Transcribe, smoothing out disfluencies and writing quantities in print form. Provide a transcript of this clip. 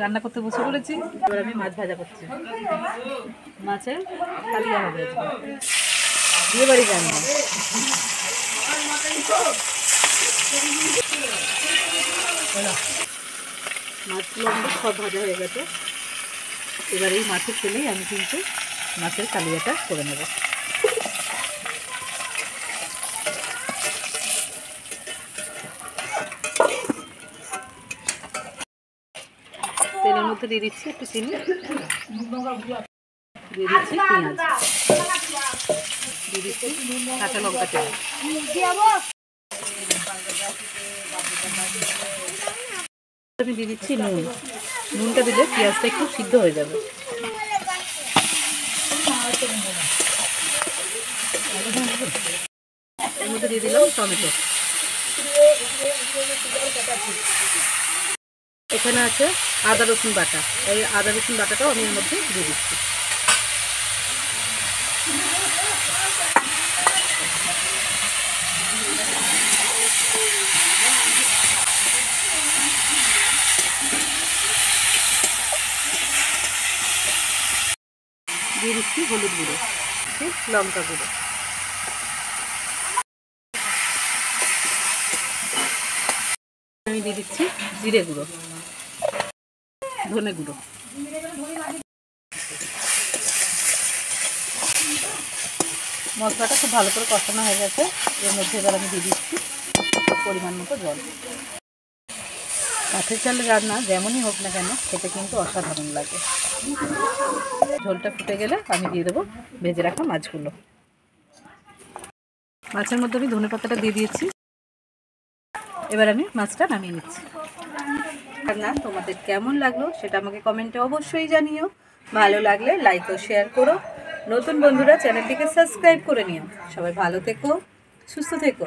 রান্না করতে বসে পড়েছি। এবার আমি মাছ ভাজা করছি, মাছের কালিয়া হবে বিয়ে বাড়ি রান্না। মাছগুলো আমাদের সব ভাজা হয়ে গেছে। এবার এই মাছের তেলেই আমি কিন্তু মাছের কালিয়াটা করে নেব। তেলের মধ্যে দিয়ে দিচ্ছি একটু চিনি, দিয়ে দিচ্ছি পেঁয়াজ, দিয়ে দিচ্ছি কাঁচা লঙ্কা তেল, আমি দিয়ে দিচ্ছি নুন। নুনটা দিলে পেঁয়াজটা একটু সিদ্ধ হয়ে যাবে। এর মধ্যে দিয়ে দিলাম টমেটো। এখানে আছে আদা রসুন বাটা, এই আদা রসুন বাটাটাও আমি এর মধ্যে দিয়ে দিচ্ছি। দিয়ে দিচ্ছি হলুদ গুঁড়ো, লঙ্কা গুঁড়ো, আমি দিয়ে দিচ্ছি জিরে গুঁড়ো, ধনে গুঁড়ো। মশলাটা খুব ভালো করে কষানো হয়ে গেছে। এর মধ্যে এবার আমি দিয়ে দিচ্ছি পরিমাণ মতো জল। কাঠের চালের রান্না যেমনই হোক না কেন খেতে কিন্তু অসাধারণ লাগে। ঝোলটা ফুটে গেলে আমি দিয়ে দেবো ভেজে রাখা মাছগুলো। মাছের মধ্যে আমি ধনে পাতাটা দিয়ে দিয়েছি। এবার আমি মাছটা নামিয়ে নিচ্ছি। রান্না তোমাদের কেমন লাগলো সেটা আমাকে কমেন্টে অবশ্যই জানিও। ভালো লাগলে লাইক ও শেয়ার করো। নতুন বন্ধুরা চ্যানেলটিকে সাবস্ক্রাইব করে নিও। সবাই ভালো থেকো, সুস্থ থেকো।